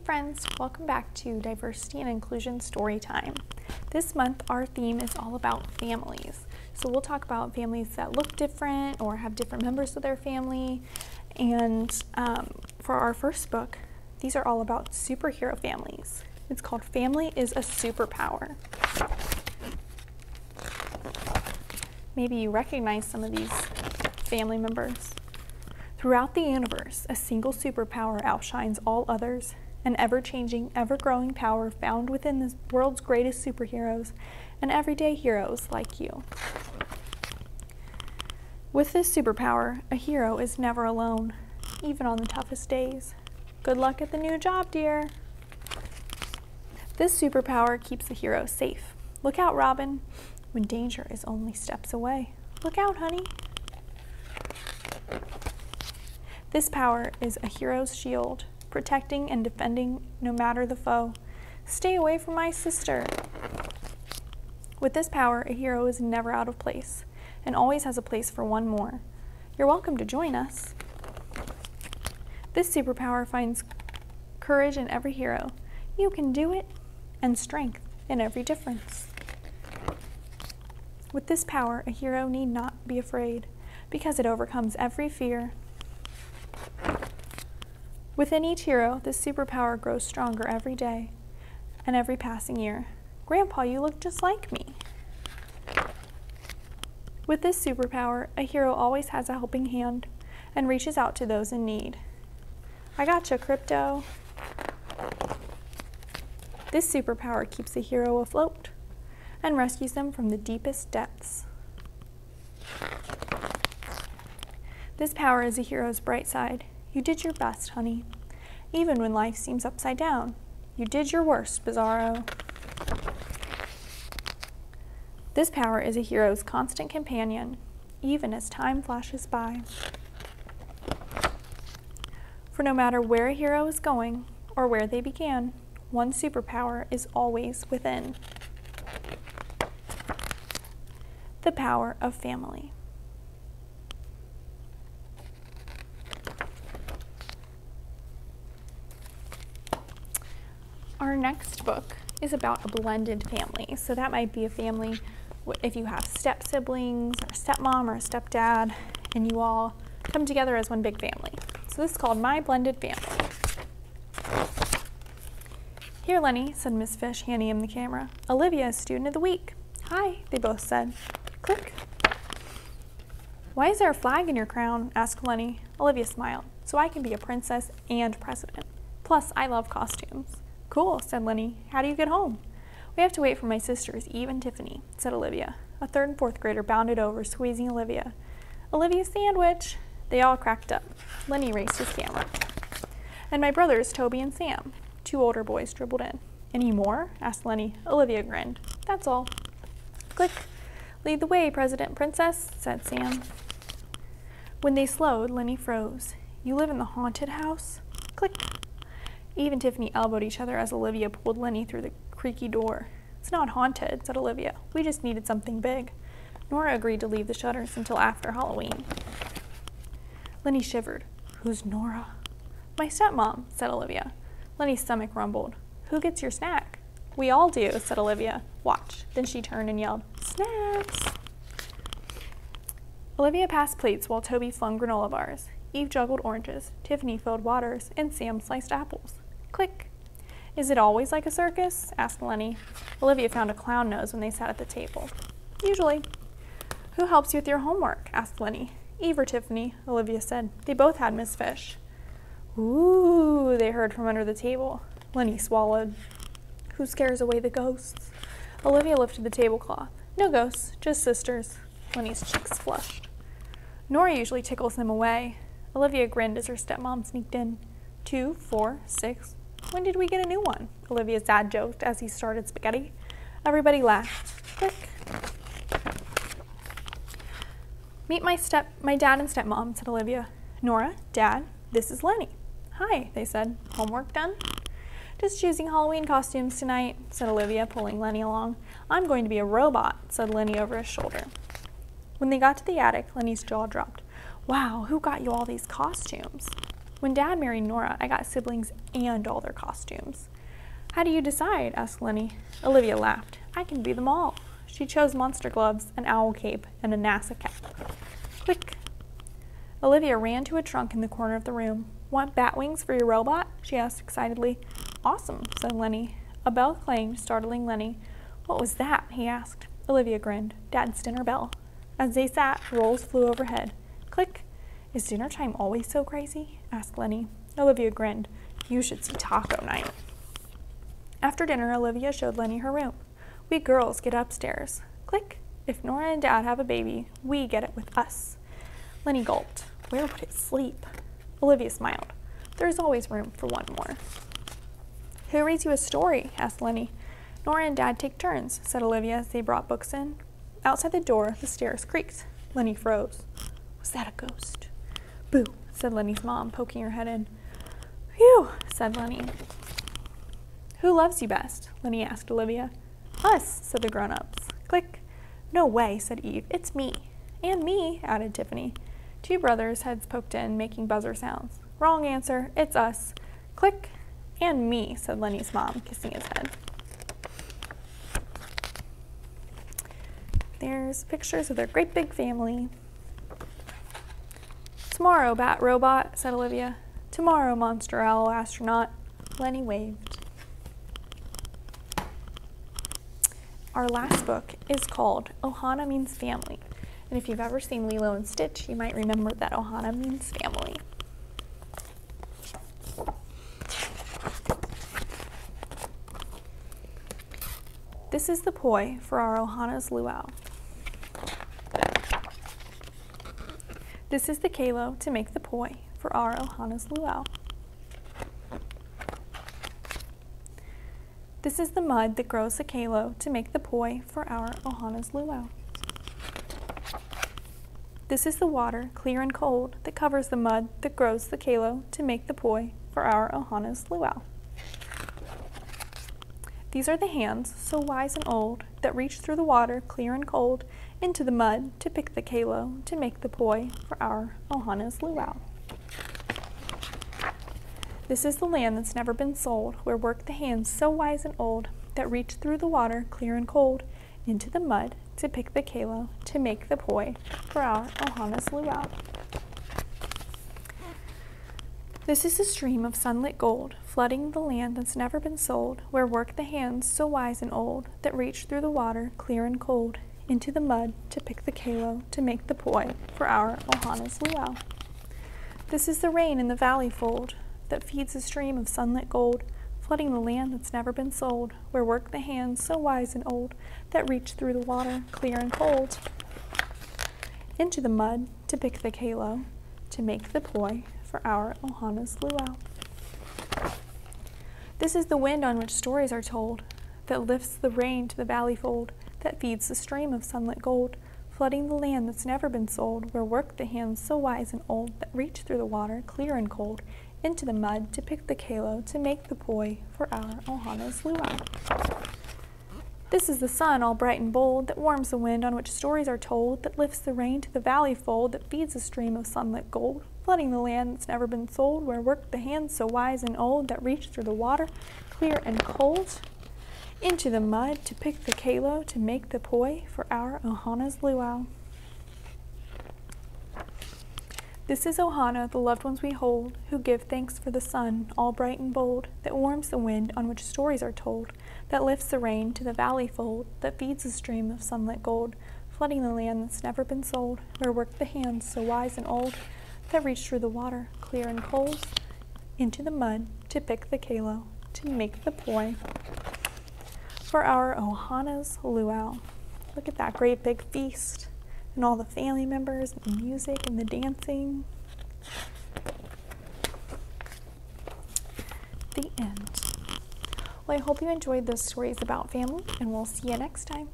friends, welcome back to Diversity and Inclusion Storytime. This month our theme is all about families. So we'll talk about families that look different or have different members of their family. And for our first book, these are all about superhero families. It's called Family is a Superpower. Maybe you recognize some of these family members. Throughout the universe, a single superpower outshines all others, an ever-changing, ever-growing power found within the world's greatest superheroes and everyday heroes like you. With this superpower, a hero is never alone, even on the toughest days. Good luck at the new job, dear. This superpower keeps the hero safe. Look out, Robin, when danger is only steps away. Look out, honey. This power is a hero's shield, protecting and defending no matter the foe. Stay away from my sister. With this power, a hero is never out of place and always has a place for one more. You're welcome to join us. This superpower finds courage in every hero. You can do it, and strength in every difference. With this power, a hero need not be afraid because it overcomes every fear. Within each hero, this superpower grows stronger every day and every passing year. Grandpa, you look just like me. With this superpower, a hero always has a helping hand and reaches out to those in need. I gotcha, Crypto. This superpower keeps a hero afloat and rescues them from the deepest depths. This power is a hero's bright side. You did your best, honey. Even when life seems upside down, you did your worst, Bizarro. This power is a hero's constant companion, even as time flashes by. For no matter where a hero is going or where they began, one superpower is always within. The power of family. Our next book is about a blended family. So that might be a family if you have step siblings or a stepmom or a stepdad and you all come together as one big family. So this is called My Blended Family. Here, Lenny, said Miss Fish, handing him the camera. Olivia is student of the week. Hi, they both said. Click. Why is there a flag in your crown? Asked Lenny. Olivia smiled. So I can be a princess and president. Plus, I love costumes. Cool, said Lenny. How do you get home? We have to wait for my sisters, Eve and Tiffany, said Olivia. A third and fourth grader bounded over, squeezing Olivia. Olivia's sandwich. They all cracked up. Lenny raised his camera. And my brothers, Toby and Sam. Two older boys dribbled in. Any more? Asked Lenny. Olivia grinned. That's all. Click. Lead the way, President Princess, said Sam. When they slowed, Lenny froze. You live in the haunted house? Click. Eve and Tiffany elbowed each other as Olivia pulled Lenny through the creaky door. It's not haunted, said Olivia. We just needed something big. Nora agreed to leave the shutters until after Halloween. Lenny shivered. Who's Nora? My stepmom, said Olivia. Lenny's stomach rumbled. Who gets your snack? We all do, said Olivia. Watch. Then she turned and yelled, Snacks! Olivia passed plates while Toby flung granola bars. Eve juggled oranges, Tiffany filled waters, and Sam sliced apples. Click. Is it always like a circus? Asked Lenny. Olivia found a clown nose when they sat at the table. Usually. Who helps you with your homework? Asked Lenny. Eve or Tiffany, Olivia said. They both had Miss Fish. Ooh, they heard from under the table. Lenny swallowed. Who scares away the ghosts? Olivia lifted the tablecloth. No ghosts, just sisters. Lenny's cheeks flushed. Nora usually tickles them away. Olivia grinned as her stepmom sneaked in. 2, 4, 6. When did we get a new one? Olivia's dad joked as he started spaghetti. Everybody laughed. Click. Meet my dad and stepmom, said Olivia. Nora, Dad, this is Lenny. Hi, they said. Homework done? Just choosing Halloween costumes tonight, said Olivia, pulling Lenny along. I'm going to be a robot, said Lenny over his shoulder. When they got to the attic, Lenny's jaw dropped. Wow, who got you all these costumes? When Dad married Nora, I got siblings and all their costumes. How do you decide? Asked Lenny. Olivia laughed. I can be them all. She chose monster gloves, an owl cape, and a NASA cap. Quick. Olivia ran to a trunk in the corner of the room. Want bat wings for your robot? She asked excitedly. Awesome, said Lenny. A bell clanged, startling Lenny. What was that? He asked. Olivia grinned. Dad's dinner bell. As they sat, rolls flew overhead. Click. Is dinner time always so crazy? Asked Lenny. Olivia grinned. You should see taco night. After dinner, Olivia showed Lenny her room. We girls get upstairs. Click. If Nora and Dad have a baby, we get it with us. Lenny gulped. Where would it sleep? Olivia smiled. There's always room for one more. Who reads you a story? Asked Lenny. Nora and Dad take turns, said Olivia as they brought books in. Outside the door, the stairs creaked. Lenny froze. Was that a ghost? Boo, said Lenny's mom, poking her head in. Phew, said Lenny. Who loves you best? Lenny asked Olivia. Us, said the grown-ups. Click. No way, said Eve. It's me. And me, added Tiffany. Two brothers' heads poked in, making buzzer sounds. Wrong answer. It's us. Click. And me, said Lenny's mom, kissing his head. There's pictures of their great big family. Tomorrow, Bat Robot, said Olivia. Tomorrow, Monster Owl Astronaut. Lenny waved. Our last book is called Ohana Means Family. And if you've ever seen Lilo and Stitch, you might remember that Ohana means family. This is the poi for our Ohana's luau. This is the kalo to make the poi for our Ohana's luau. This is the mud that grows the kalo to make the poi for our Ohana's luau. This is the water, clear and cold, that covers the mud that grows the kalo to make the poi for our Ohana's luau. These are the hands, so wise and old, that reach through the water, clear and cold, into the mud to pick the kalo to make the poi for our Ohana's luau. This is the land that's never been sold, where work the hands so wise and old, that reach through the water, clear and cold, into the mud to pick the kalo to make the poi for our Ohana's luau. This is a stream of sunlit gold, flooding the land that's never been sold, where work the hands so wise and old, that reach through the water, clear and cold, into the mud to pick the kalo to make the poi for our Ohana's luau. This is the rain in the valley fold, that feeds a stream of sunlit gold, flooding the land that's never been sold, where work the hands so wise and old, that reach through the water, clear and cold, into the mud to pick the kalo to make the poi for our Ohana's luau. This is the wind on which stories are told, that lifts the rain to the valley fold, that feeds the stream of sunlit gold, flooding the land that's never been sold, where work the hands so wise and old, that reach through the water, clear and cold, into the mud to pick the kalo to make the poi for our Ohana's luau. This is the sun, all bright and bold, that warms the wind on which stories are told, that lifts the rain to the valley fold, that feeds a stream of sunlit gold, flooding the land that's never been sold, where work the hands so wise and old, that reach through the water, clear and cold, into the mud to pick the kalo to make the poi for our Ohana's luau. This is Ohana, the loved ones we hold, who give thanks for the sun, all bright and bold, that warms the wind on which stories are told, that lifts the rain to the valley fold, that feeds a stream of sunlit gold, flooding the land that's never been sold, where work the hands so wise and old, that reach through the water, clear and cold, into the mud to pick the kalo to make the poi for our Ohana's luau. Look at that great big feast, and all the family members, and the music, and the dancing. The end. Well, I hope you enjoyed those stories about family, and we'll see you next time.